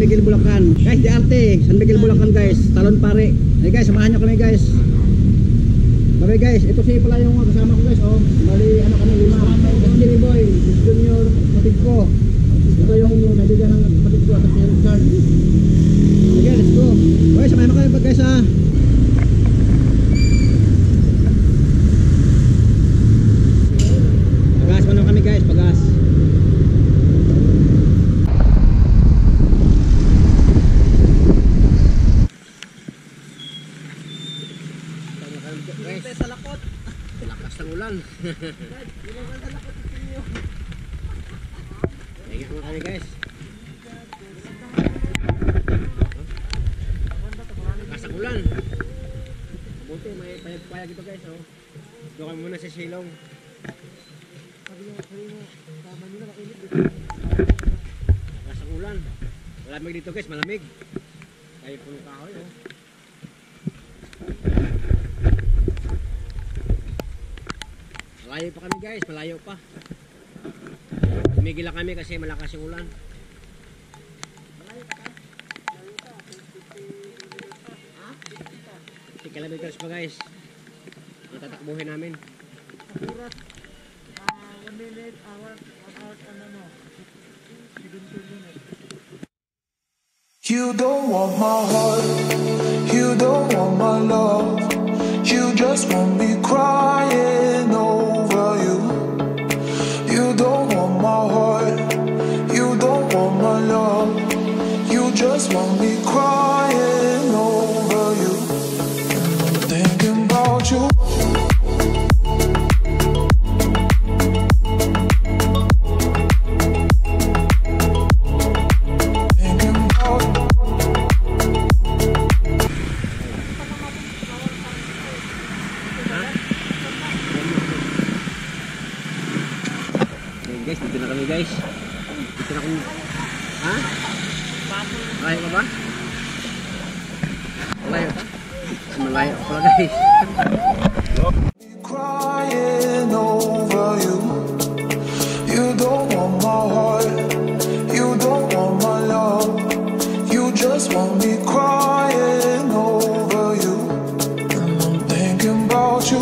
Miguel, Bulacan. Guys, di arte, San Miguel, Bulacan guys. Talon pare. Hey guys, samahan nyo kami guys. Bye guys, ito siya pala yung kasama ko guys. Oh, bali ano kami 5. Ito si Boy, Junior, kapatid ko. Ito yung naibigan ng kapatid ko at si Richard. Okay, let's go. Okay, samahan mo kami pag guys ha. Pagas mo kami guys, pagas. Sa lakot. Lakas ng ulan. Ingat mo kami guys. Lakas ng ulan. Buti may payag-payag ito guys. Oh. Doon kami muna sa silong. Lakas ng ulan. Malamig dito guys, malamig. Tayo puno kahoy. Oh. Malayo pa kami guys, malayo pa. Tumigil lang kami kasi malakas yung ulan. Malayo pa ka? Malayo pa. 50 kilometers pa guys. Ang tatakbuhin namin. Akurat. 1 minute, 1 hour and ano. 17 minutes. You don't want my heart, you don't want my love, you just want me crying over you. You don't want my heart, you don't want my love, you just want me crying over you. And I'm thinking about you. Guys, dito na kami guys. Dito na kami. Ha? Malayo pa ba? Malayo pa? Malayo pa pala guys. Crying over you. You don't want my heart, you don't want my love, you just want me crying over you. And I'm thinking about you.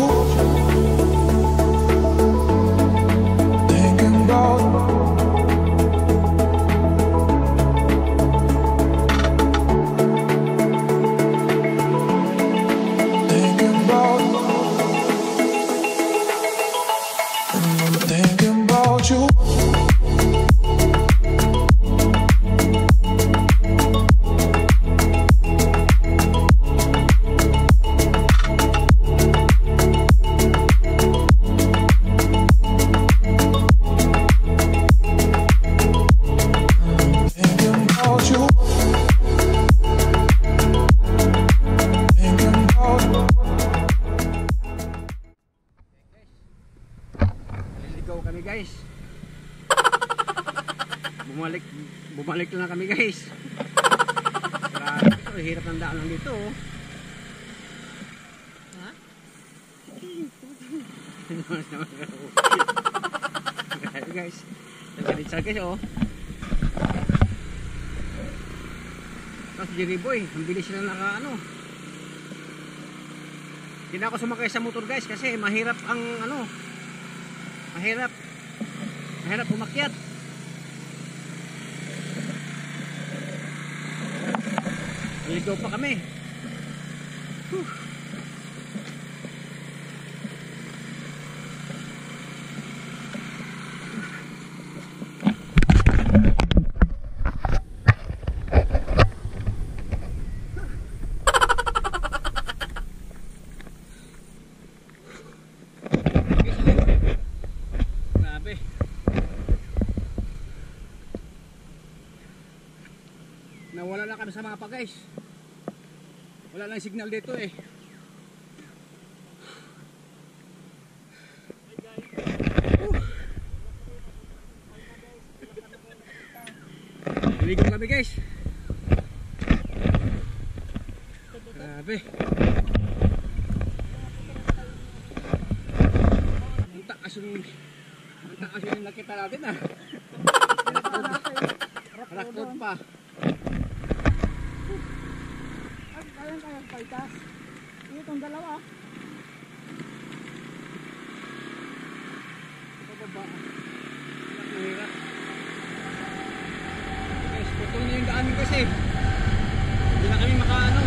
Kami guys. Bumalik na kami guys. Grabe ito, hirap ng daan lang dito. Ha? Grabe guys. Nagalitsa guys oh. Tapos Jerry Boy, ang bilis sila naka ano. Hindi na ako sumakay sa motor guys kasi mahirap ang ano. Mahirap umakyat. Niligaw pa kami. Nawala na kami sa mga pa guys. Wala lang signal dito eh. Naligaw kami guys. Grabe. Ang taas yung nakita natin ah. Rakot pa. Ay, kayang paltas. Itong dalawa. Pababa. Mahirap. Guys, putol na yung daan kasi. Hindi na kami makaano.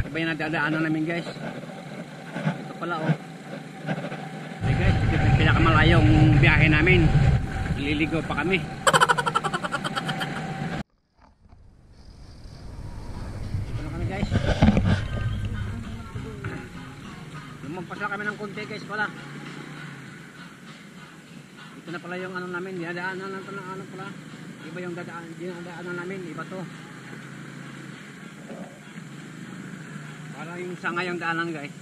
Iba yung nadadaanan namin guys. Ito pala oh. Okay guys, ito yung pinakamalayong biyahe namin. Liligo pa kami. Ito na kami guys. Lumagpas na kami ng konti guys pala. Ito na pala yung ano namin, dinadaanan lang ito ng ano pala. Iba yung dinadaanan namin, iba to. Para yung sangay yung daanan guys.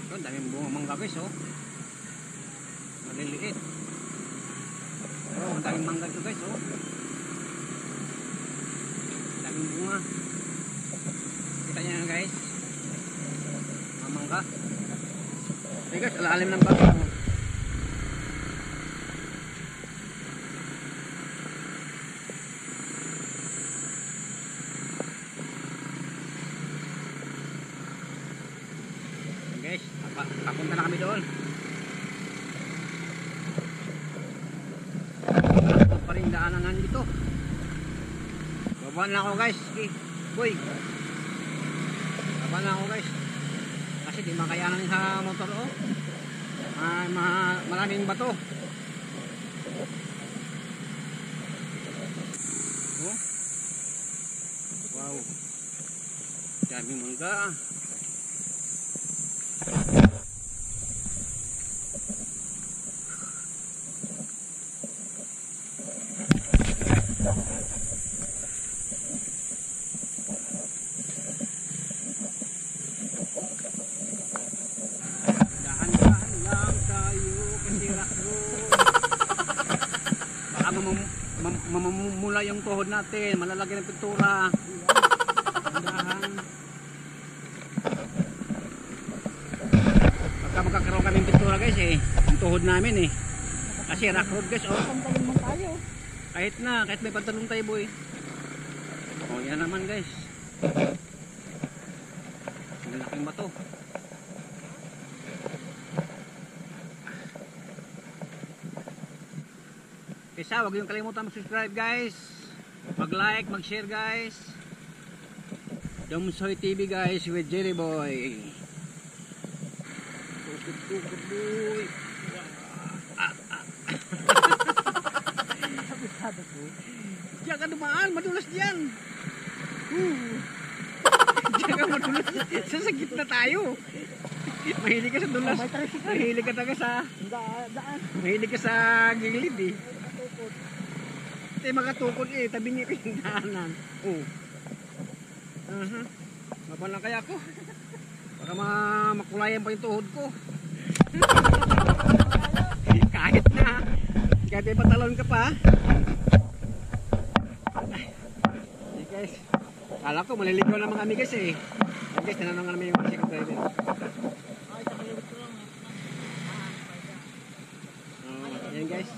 Ito, daming bunga mangga guys oh. Maliliit. Oh, ang daming mangga ito guys oh. Daming bunga. Kita nyo yan guys. Mga mangga. Okay guys, alalim ng bago. Guys, papunta na kami doon. Ito pa rin daanan dito. Baba na ako guys. Okay, boy. Baba na ako guys. Kasi di makayanan sa motor oh. Maraming bato. Oh. Wow. Daming mangga. Dahan-dahan lang tayo kasi rock-road. Baka mamumula yung tuhod natin, malalagay ng pintura. Dahan. Baka magkakaroon kami ng pintura guys eh, yung tuhod namin eh. Kasi rock-road guys oh. Pantalon mo tayo. Kahit may pantalon tayo boy. Oh, yan naman guys. Ang laking bato. Kaya huwag yung kalimutan mag-subscribe guys. Mag-like, mag-share guys. Domsoy TV guys with Jerry Boy. Tukod boy. Sabi ko. Diyan ka dumaan, madulas diyan. Diyan ka madulas. Sa gitna tayo. Mahilig ka sa dulas. Mahilig ka talaga sa Daan. mahilig ka sa gilid eh. Ito yung makatukod eh. Tabi niya yung daanan. Oh. Mabal na kaya ako. Baka makulayan pa yung tuhod ko. Kahit na. Kahit may pantalon ka pa. Okay guys. Kala ko maliligaw naman kami guys eh. Okay, tinanong namin yung second driver. Ay, takilid ko lang. Ayan guys.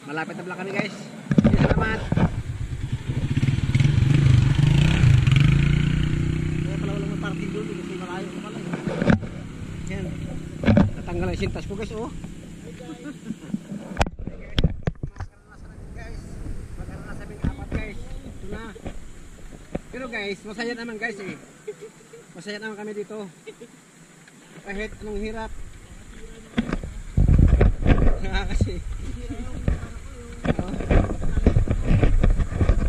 Malapit na pala kami guys. Sige, salamat. Kaya pala walang parking doon kasi malayo ko pala. Yan. Natanggal ang sintas ko guys oh. Pero guys, masaya naman guys eh. Masaya naman kami dito. Kahit anong hirap. Kasi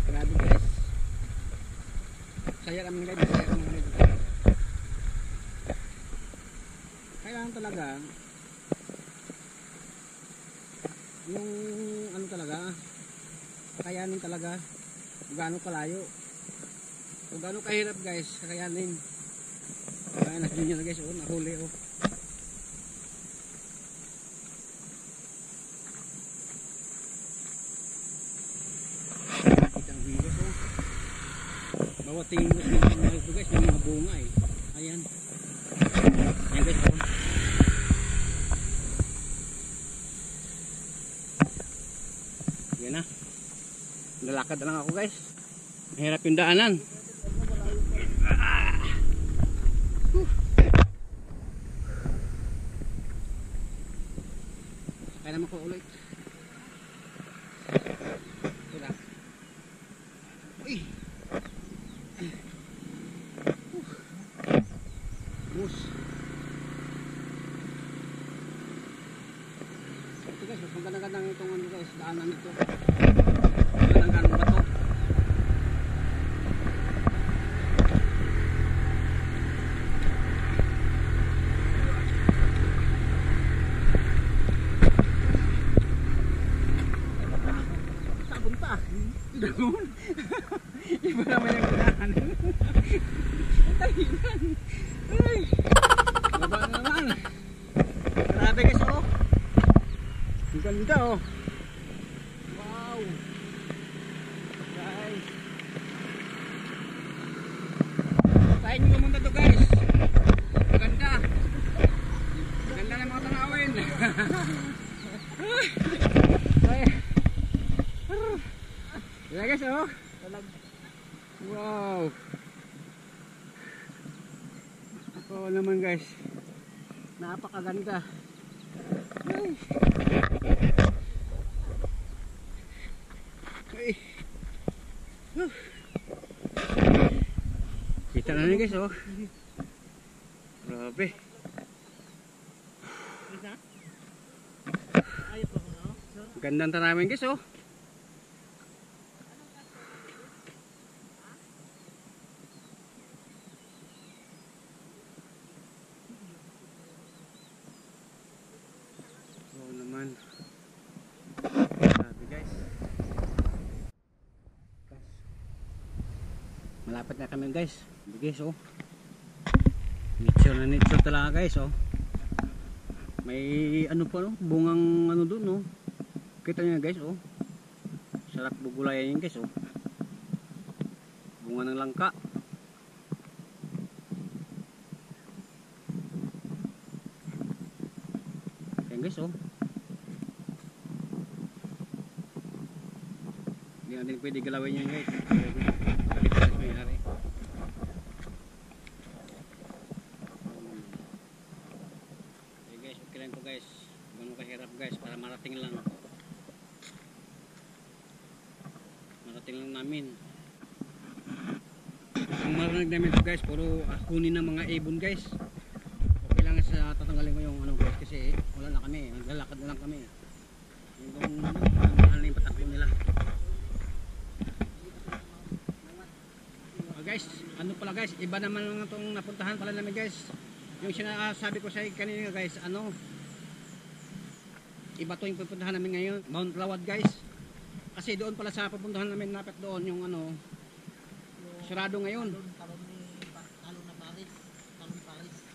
grabe guys. Masaya naman guys. Masaya naman kami dito. Kailangan talaga yung ano talaga kakayanin talaga kung gaano kalayo. Kung gaano kahirap guys, kakayanin. Kaya na junior guys, oh, nahuli oh. Kita ang view Bawat tingin mo sa mga ito guys, may mga bunga eh. Ayan. Ayan guys. Oh. Yan na. Lalakad na lang ako guys. Mahirap yung daanan. Kaya naman ko ulit. Wala. Uy! Bus. Ito guys, mas magandang itong ano guys, daanan ito. Magandang bato. Sabon pa. Doon. Iba naman yung daanan. Tahilan. Ay. Baba na naman. Grabe guys oh. Ang ganda oh. Wow. Guys. Tayo nyo pumunta to guys. Ang ganda. Ang ganda ng mga tanawin. Ay. Yeah guys oh. Wow. Oo naman guys. Napakaganda. Ay. Ay. Kita na rin guys oh. Grabe. Gandang tanawin guys oh. Oo naman. Grabe guys. Malapit na kami guys. Guys oh. Nature na nature talaga guys oh. May ano pa no, bungang ano doon no. Kita niyo guys oh. Sarap bugulayan yun guys oh. Bunga ng langka. Ayan guys oh. Hindi natin pwede galawin yan guys. May-ari. Okay guys, okay lang to guys. Ganun kahirap guys para marating lang. Marating lang namin. Ang marinig namin to guys, puro kunin ng mga ibon guys. Okay lang sa tatanggalin ko yung ano guys kasi wala na kami, naglalakad na lang kami. Yung mahal na yung patakbo nila. Guys, ano pala guys, iba naman lang itong napuntahan pala namin guys. Yung sinasabi ko sa kanina guys, ano, iba to yung pupuntahan namin ngayon, Mount Lawad guys. Kasi doon pala sa pupuntahan namin, napit doon yung ano, sarado ngayon.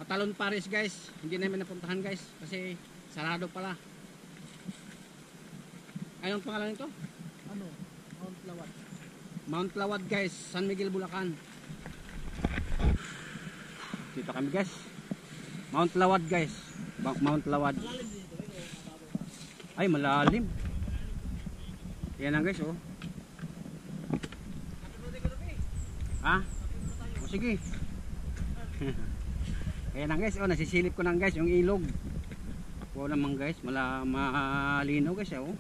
Talon Paris guys, hindi namin napuntahan guys, kasi sarado pala. Anong pangalan nito? Ano? Mount Lawad. Mount Lawad guys, San Miguel, Bulacan. Dito kami guys. Mount Lawad guys. Mount Lawad. Ay malalim. Yan lang guys oh. Ha? O sige. Ayan lang guys oh, nasisilip ko lang guys yung ilog. Wow naman guys, malinaw guys oh.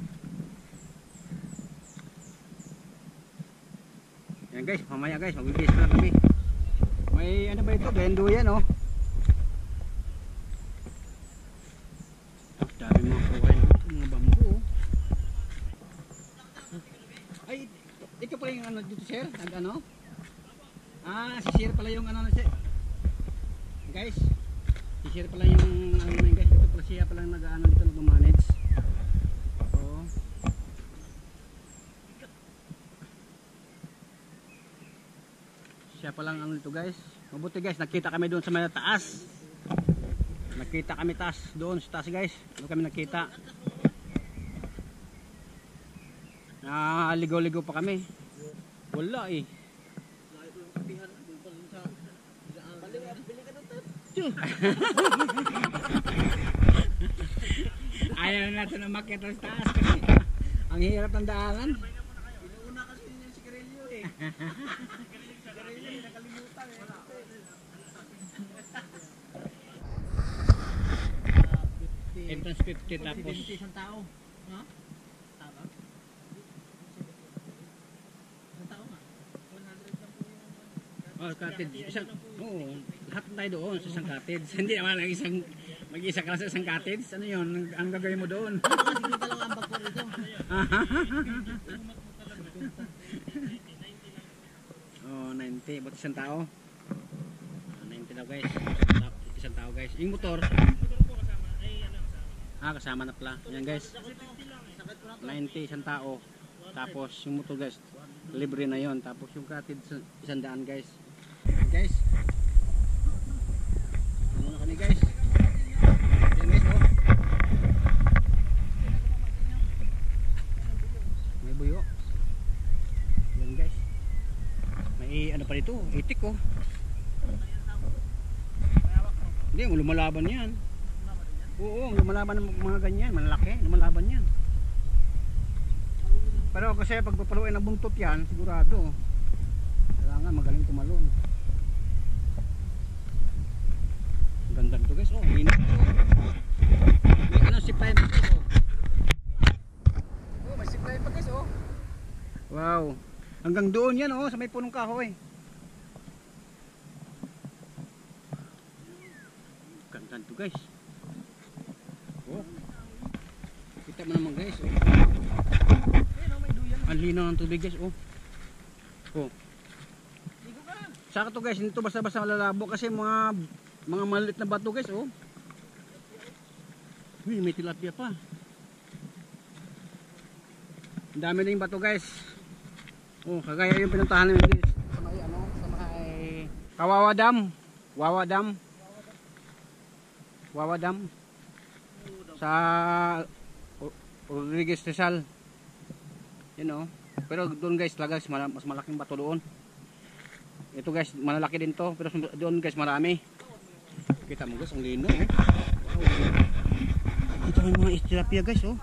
Yan guys, mamaya guys, magbibis na kami. May ano ba ito? Bendo yan oh. Dami mga kuhay, mga bambu oh. Ay, ito pala yung ano dito sir? Ano? Ah, si sir pala yung ano sir. Guys, si sir pala yung ano na guys. Ito pala siya pala nag-ano dito, nag-manage. Oh. Siya palang ano dito guys. Mabuti guys, nakita kami doon sa may taas. Nakita kami taas doon sa taas guys. Doon kami nakita. Ligaw-ligaw pa kami. Wala eh. Sabihan doon pa rin sa bili ka doon tat. Ayaw na natin na makita sa taas kasi ang hirap ng daanan. Inuuna kasi yung sigarilyo eh. Sigarilyo nakalimutan eh. Entrance 50 tapos 50 isang tao. Ha? Tama? Isang tao nga. 100 lang po yung cottage. Lahat tayo doon sa isang cottage. Hindi naman mag-isa ka lang sa isang cottage. Ano yun? Ang gagawin mo doon? Sige talaga ang bako rito. Oh, 90. Ba't isang tao? 90 daw guys. Isang tao guys. Yung motor. Kasama na pala. Yan guys. 90 isang tao. Tapos yung motor guys, libre na yon. Tapos yung cottage 100 guys. Yan guys. Ano na kami guys? Yan guys oh. May buyo. Yan guys. May ano pa dito? Itik oh. Hindi, lumalaban yan. Oo, lumalaban ng mga ganyan, malaki, lumalaban yan. Pero kasi pag papaluin ng buntot yan, sigurado. Kailangan magaling tumalon. Ganda nito guys, oh, init ito. May ano, zipline pa guys, oh. Oh, may zipline pa guys, oh. Wow, hanggang doon yan, oh, sa may punong kahoy. Ganda nito guys. Oh. Kita mo naman guys, oh. Ang linaw ng tubig guys, oh. Oh. Saka to guys, hindi to basta-basta malalabo kasi mga maliit na bato guys, oh. Uy, may tilapia pa. Ang dami na yung bato guys. Oh, kagaya yung pinuntahan namin guys. Sa may ano, sa may Kawawa Dam. Wawa Dam. Wawa Dam. Sa Rodriguez Rizal. You know. Pero doon guys, talaga mas malaking bato doon. Ito guys, malalaki din to, pero doon guys marami. Kita mo guys, ang lino eh. Wow. Ito may mga tilapia guys, oh.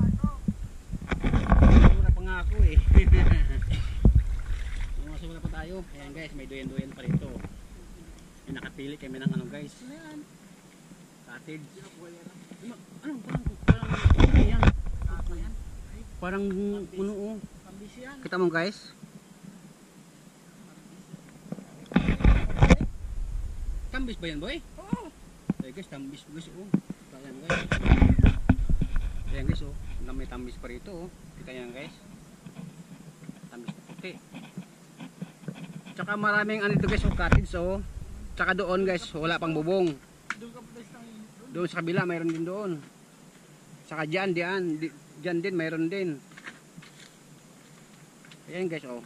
Wala pa nga ako eh. Wala pa tayo. Ayan guys, may duyan-duyan pa rito. May nakapili kami ng ano guys. Cottage. Ano, parang puno oh. Kita mo guys. Tambis ba yan boy? Oo. Ayan guys, tambis guys oh. Ayan guys. Ayan guys oh. May tambis pa rito oh. Kita yan guys. Tambis na puti. Tsaka maraming ano dito guys oh, cottage oh. Tsaka doon guys, wala pang bubong. Doon sa kabila mayroon din doon. Saka dyan din mayroon din. Ayan guys oh.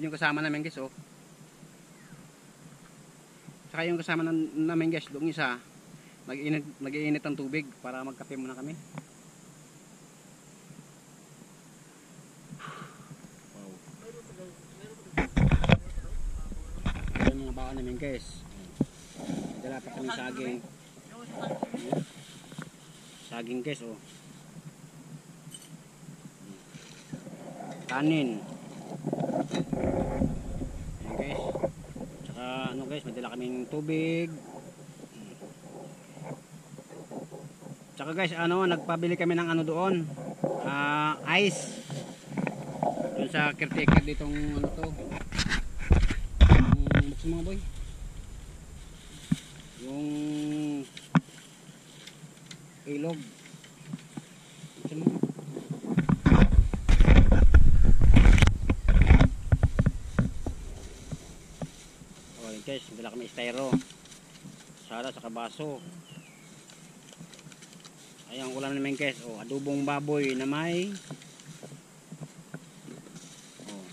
Yung kasama namin guys oh. Saka yung kasama namin guys, doon isa nag-iinit ang tubig para magkape muna kami. Wow. Ayan mga baka namin guys. Dala pa kami saging. Saging guys oh. Kanin. Ayan guys. Tsaka ano guys, may dala kaming tubig. Tsaka guys, ano, nagpabili kami ng ano doon. Ice. Doon sa caretaker ditong ano to. Buksan mga boy. Yung ilog. Buksan mo. Guys, dala kami styro. Sala sa kabaso. Ayan, ulam namin guys. Oh, adobong baboy na may oh.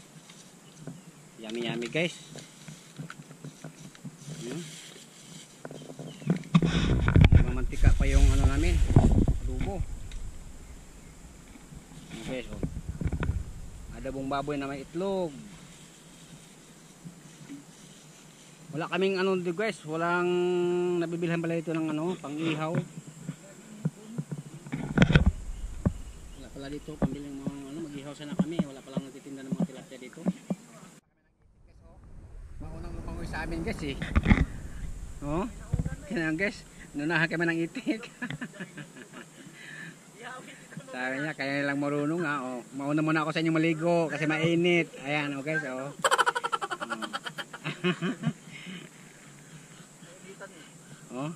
Yummy yummy guys. Mamantika pa yung ano namin. Adobo. Ayan guys, oh. Adobong baboy na may itlog. Wala kaming ano dito guys, walang nabibilhan pala ito ng ano, pang-ihaw. Wala pala dito pambiling mga ano, mag-ihaw sana kami. Wala palang nagtitinda ng mga tilapia dito. Maunang lumangoy sa amin guys eh. Oh, yan guys, nunahan kami ng itik. Sabi niya, kaya lang marunong ha. Oh, mauna muna ako sa inyo maligo kasi mainit. Ayan, okay so. Oh.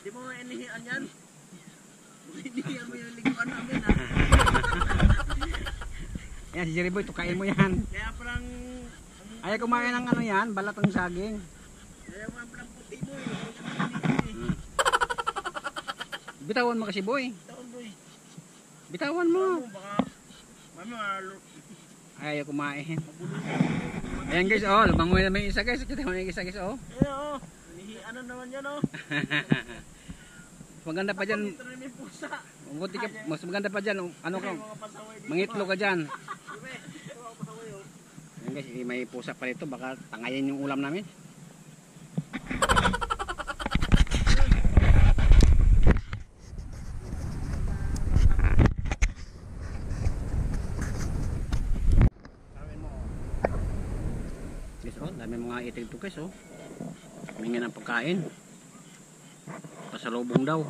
Di mo inihian yan? Inihian mo yung liguan namin ha. Yan si Jerry Boy, tukain mo yan. Kaya parang... Ayaw kumain ng ano yan, balat ng saging. Kaya parang puti mo eh. Bitawan mo kasi boy. Taon boy. Bitawan mo. Baka... Mami malo. Ayaw kumain. Ayan guys, oh, lumangoy naman yung isa guys. Kita mo yung isa guys, oh. Ayan o. Inihian na naman yan o. Maganda pa dyan. Ito rin yung pusa. Mas maganda pa dyan. Ano ka? Mga pasaway dito. Mangitlo ka dyan. Diba? Ito mga pasaway o. Ayan guys, may pusa pa rito. Baka tangayin yung ulam namin. Guys, oh, dami mga itik ito guys, oh. Humingi ng pagkain. Pasalubong daw.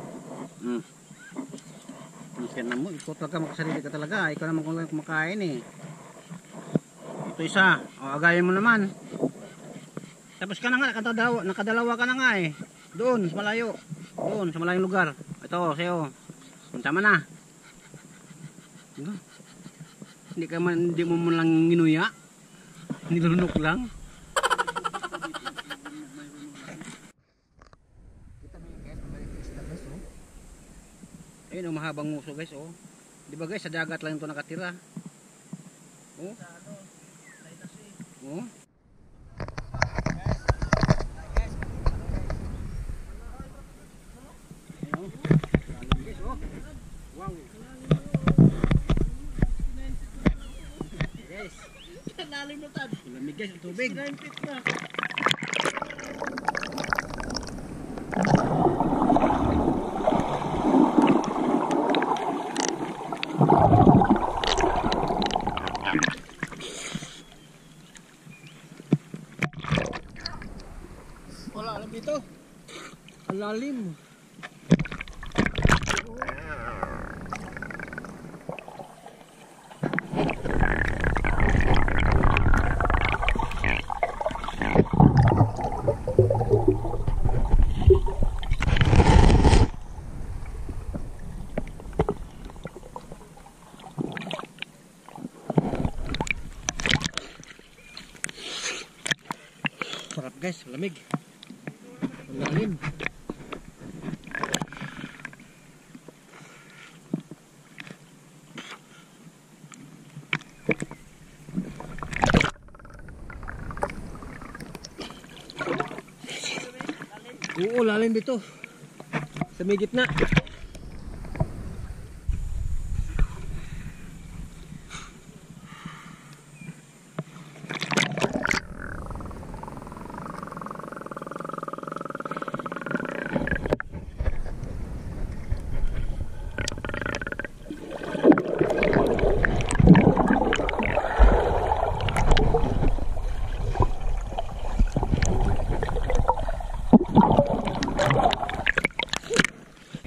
Maskin na mo, ikaw talaga makasarili ka talaga. Ikaw naman kung kumakain eh. Ito isa, o agayin mo naman. Tapos ka na nga, nakadalawa ka na nga eh. Doon, sa malayo. Doon, sa malayong lugar. Ito, sa'yo. Punta mo na. Hindi mo man lang ginuya. Nilunok lang. Ayun oh, mahabang nguso guys oh. Di ba guys, sa dagat lang ito nakatira. Oh. Oh. Ayun. Guys oh. Wow. Guys. Lalim na tad. Lamig guys, tubig. 9 feet na. Wala alam dito. Ang lalim. Sarap guys, lamig. Ang lalim. Oo, lalim dito. Sa may gitna.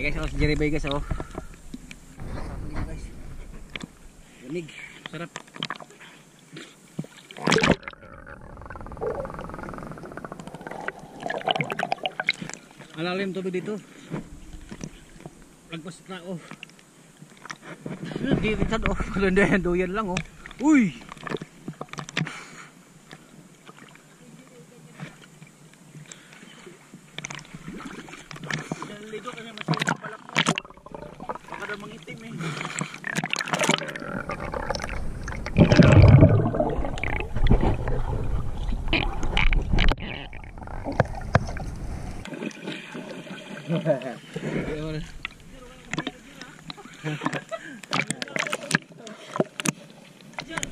Guys, oh, si Jerry Boy guys, oh. Guys. Lamig, sarap. Alalim tubig dito. Lagpas na, oh. Di rin sad, oh. Doyan lang, oh. Uy! Ligo kasi masaya ng balak mo. Baka daw mangitim eh.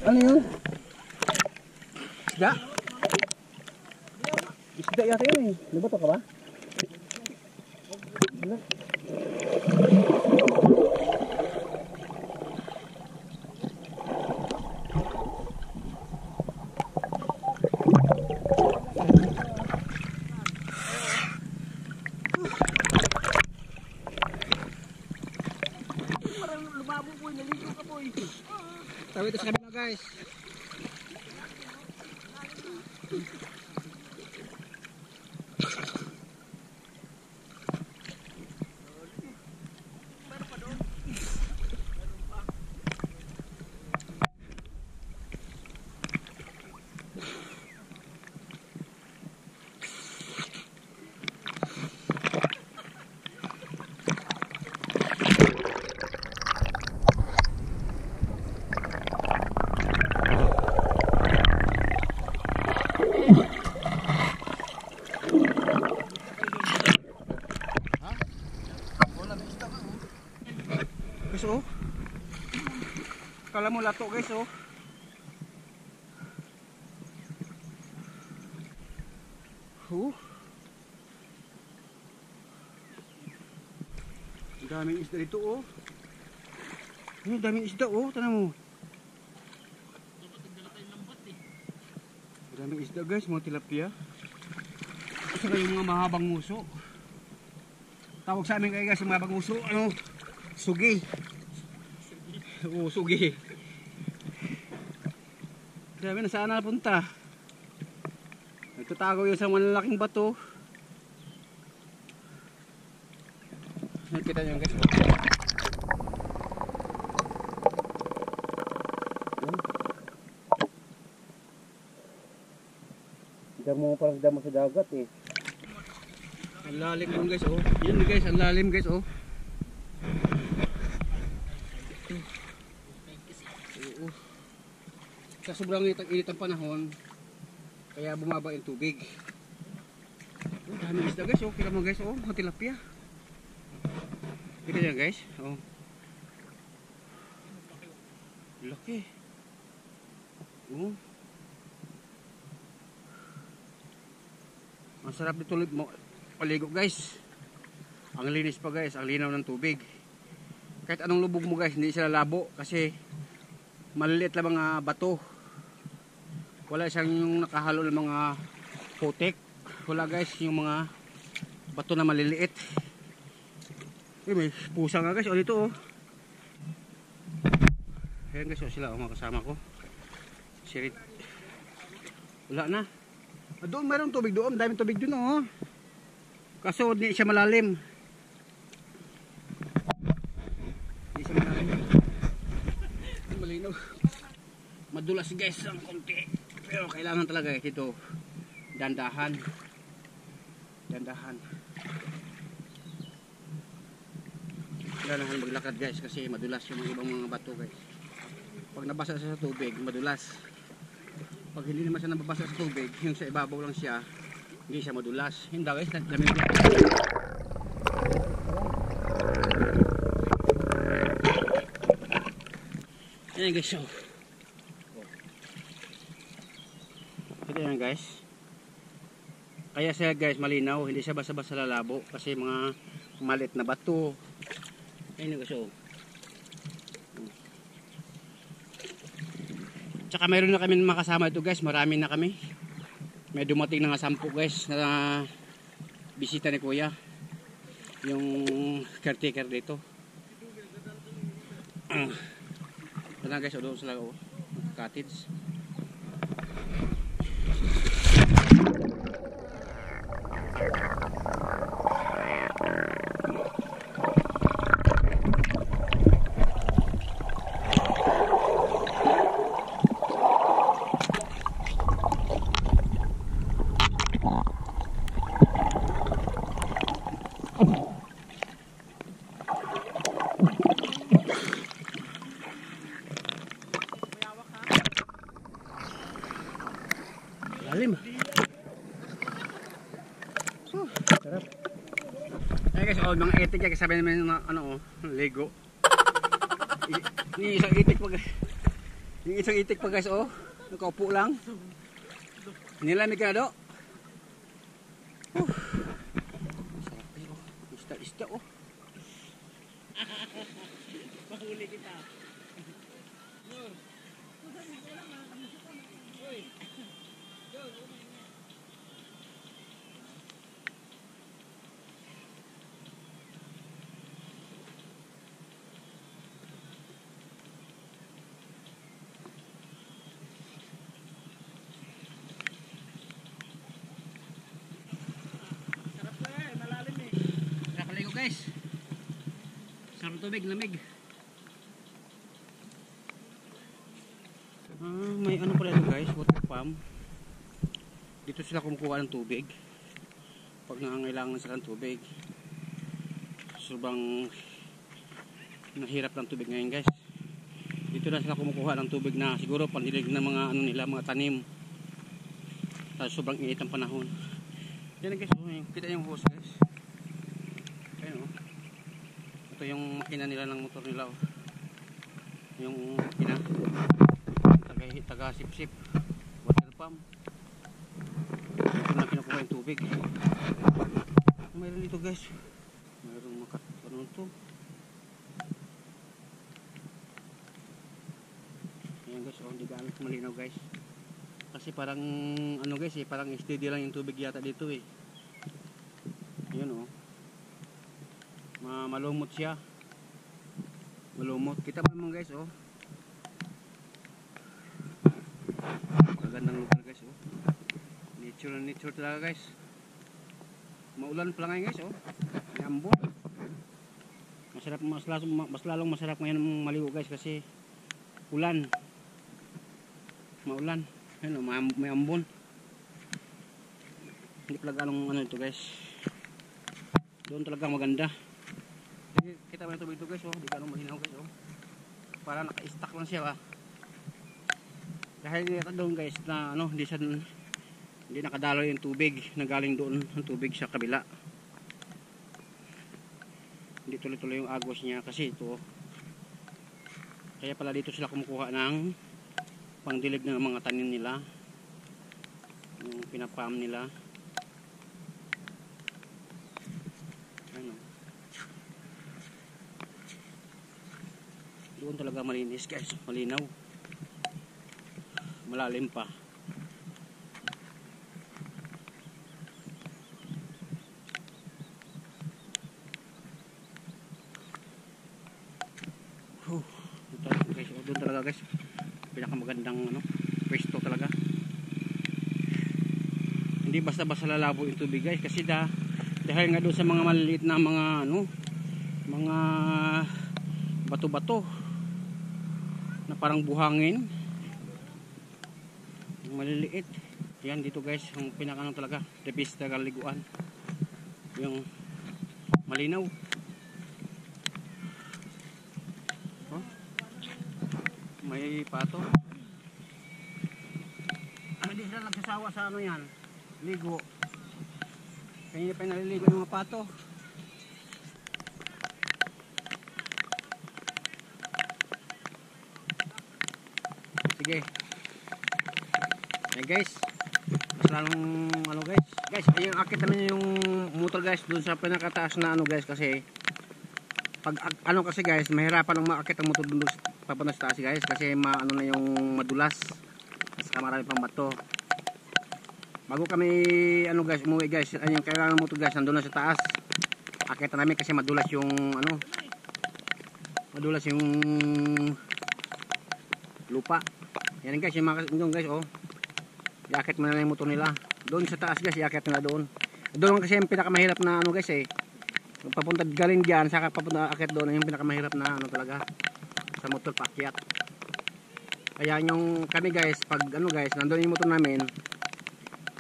Ano yun? Isda? Isda yata yun eh. Nabato ka ba? Ano? Parang lumabo po, naligo ka po. Tawid ito sa kabila guys. Guys oh. Kala mo lato guys oh. Ang daming isda dito oh. Ang daming isda oh, tanaw mo. Ang daming isda guys, mga tilapia. Saka yung mga mahabang muso. Tawag sa amin kayo guys, yung mahabang muso, ano? Sugi. Oo, sugi. Grabe na, saan napunta? Nagtatago yun sa malalaking bato. Nakita nyo guys. Damo, parang damo sa dagat eh. Ang lalim yun guys oh. Yun guys, ang lalim guys oh. Oo. Sa sobrang init ang panahon, kaya bumaba yung tubig. Oh, dami isda guys oh. Kira mo guys oh, mga tilapia. Kita nyo guys oh. Laki. Oh. Masarap dito paligo guys. Ang linis pa guys, ang linaw ng tubig. Kahit anong lubog mo guys, hindi sila labo kasi maliliit lang mga bato. Wala siyang yung nakahalo ng mga putik. Wala guys, yung mga bato na maliliit. May pusa nga guys, o dito oh. Ayan guys, o sila mga kasama ko. Sirit. Wala na. Doon mayroong tubig doon, daming tubig doon oh. Kaso hindi siya malalim. Hindi siya malalim. Malinaw. Madulas guys ang konti. Pero kailangan talaga ito dandahan. Dandahan. Kailangan maglakad guys kasi madulas yung ibang mga bato guys. Pag nabasa siya sa tubig, madulas. Pag hindi naman siya nababasa sa tubig, yung sa ibabaw lang siya, hindi siya madulas. Hindi guys, lamig lang. Ayan guys, so. Ito yan guys. Kaya siya guys malinaw, hindi siya basa-basa lalabo kasi mga maliit na bato. Ayan guys, so. Tsaka mayroon na kami makasama ito guys, marami na kami. May dumating na nga 10 guys na bisita ni kuya. Yung caretaker dito. Ito na guys, doon sila cottage. Lalim. Sarap. Ayan guys, oh, mga itik guys, sabi naman na ano oh, Lego. Yung isang itik pa guys. Yung isang itik pa guys oh, nakaupo lang. Nilamig ka na do. Isda oh. Mahuli kita. Nur. Uy. Sarap to eh, malalim eh. Nakaligo guys. Sarap tubig, lamig. May ano pala ito guys, water pump. Dito sila kumukuha ng tubig. Pag nangangailangan sila ng tubig. Sobrang nahirap ng tubig ngayon guys. Dito na sila kumukuha ng tubig na siguro pandilig ng mga ano nila, mga tanim. Tapos sobrang init ang panahon. Yan guys, oh, kita yung hose guys. Ayun oh. Ito yung makina nila ng motor nila oh. Yung makina taga sip-sip water pump. Ito na kinukuha yung tubig. Mayroon dito guys. Mayroon ano to. Ayan guys, oh, hindi gaano malinaw guys. Kasi parang ano guys eh, parang steady lang yung tubig yata dito eh. Ayun oh. Malumot siya. Malumot. Kita mo naman guys oh. Magandang lugar guys oh. Nature talaga guys. Maulan pa lang ngayon guys oh. May ambon. Masarap, mas lalong masarap ngayon maligo guys kasi ulan. Maulan. Ayun oh, may ambon. Hindi talaga anong ano ito guys. Doon talaga maganda. Kita mo yung tubig ito guys oh. Hindi ka anong malinaw guys oh. Para naka-stack lang siya ba. Dahil dito doon guys na ano, hindi nakadaloy yung tubig na galing doon ang tubig sa kabila. Hindi tuloy-tuloy yung agos niya kasi ito. Kaya pala dito sila kumukuha ng pangdilig ng mga tanim nila. Yung pinapam nila. Ano. Doon talaga malinis guys, malinaw. Malalim pa. Guys, doon talaga guys. Pinakamagandang ano, pwesto talaga. Hindi basta-basta lalabo yung tubig guys kasi dahil nga doon sa mga maliliit na mga ano, mga bato-bato na parang buhangin. Maliliit. Yan dito guys, yung pinakano talaga, the best talaga liguan. Yung malinaw. Oh. May pato. Hindi sila nagsasawa sa ano yan. Ligo. Kaya pa naliligo yung mga pato. Sige. Ayan guys, mas lalong ano guys, ayun akit naman yung motor guys dun sa pinakataas na ano guys kasi pag ano kasi guys mahirapan ang maakit ang motor dun papunta sa taas guys kasi ano na yung madulas at saka marami pang bato. Bago kami ano guys umuwi guys, ayun kailangan ng motor guys nandun na sa taas. Akit na namin kasi madulas yung ano, madulas yung lupa. Yan guys, yung mga guys oh. Iakit mo na lang yung motor nila. Doon sa taas guys, iakit nila doon. Doon kasi yung pinakamahirap na ano guys eh. Papunta galing diyan, saka papunta akit doon yung pinakamahirap na ano talaga sa motor paakyat. Kaya yung kami guys, pag ano guys, nandoon yung motor namin,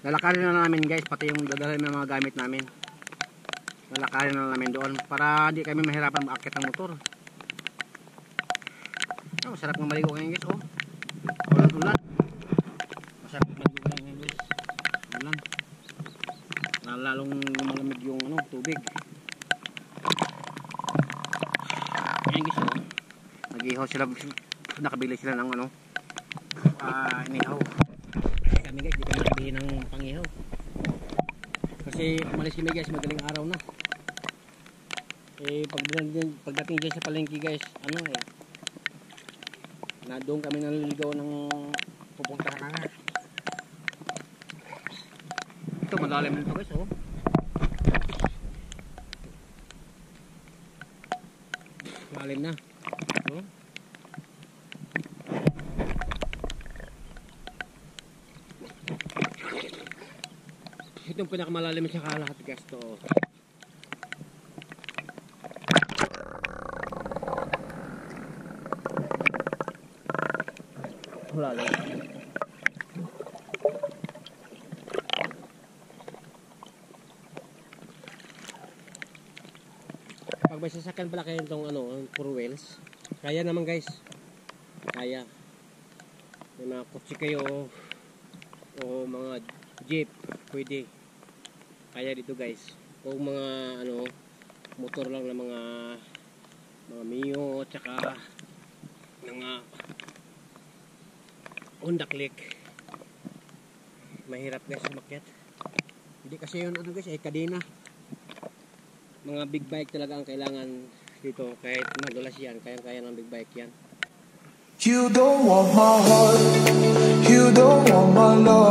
lalakarin na namin guys, pati yung dadalhin ng mga gamit namin. Lalakarin na namin doon para hindi kami mahirapan maakit ang motor. Oh, sarap ng maligo ngayon guys oh. Ulan-ulan. Masarap maligo ngayon guys. Ulan. Lalong malamig yung ano, tubig. Ayan guys oh. Nag-ihaw sila, nakabili sila ng ano, inihaw. Kami guys, di kami nakabili ng pangihaw. Kasi umalis kami guys, madaling araw na. Pagdating dyan sa palengke guys, ano na doon kami naliligaw ng pupuntahan na. Ito malalim nito guys, oh. Malalim na. Oh. Ito yung pinakamalalim sa lahat guys to. Malalim. Pag may sasakyan pala kayo itong ano, 4 wheels, kaya naman guys. Kaya. May mga kotse kayo o mga jeep, pwede. Kaya dito guys. O mga ano, motor lang na mga Mio, tsaka mga Honda Click. Mahirap guys umakyat. Hindi kasi yun ano guys, kadena. Mga big bike talaga ang kailangan dito. Kahit madulas yan, kaya ng big bike yan. You don't want my heart, you don't want my love.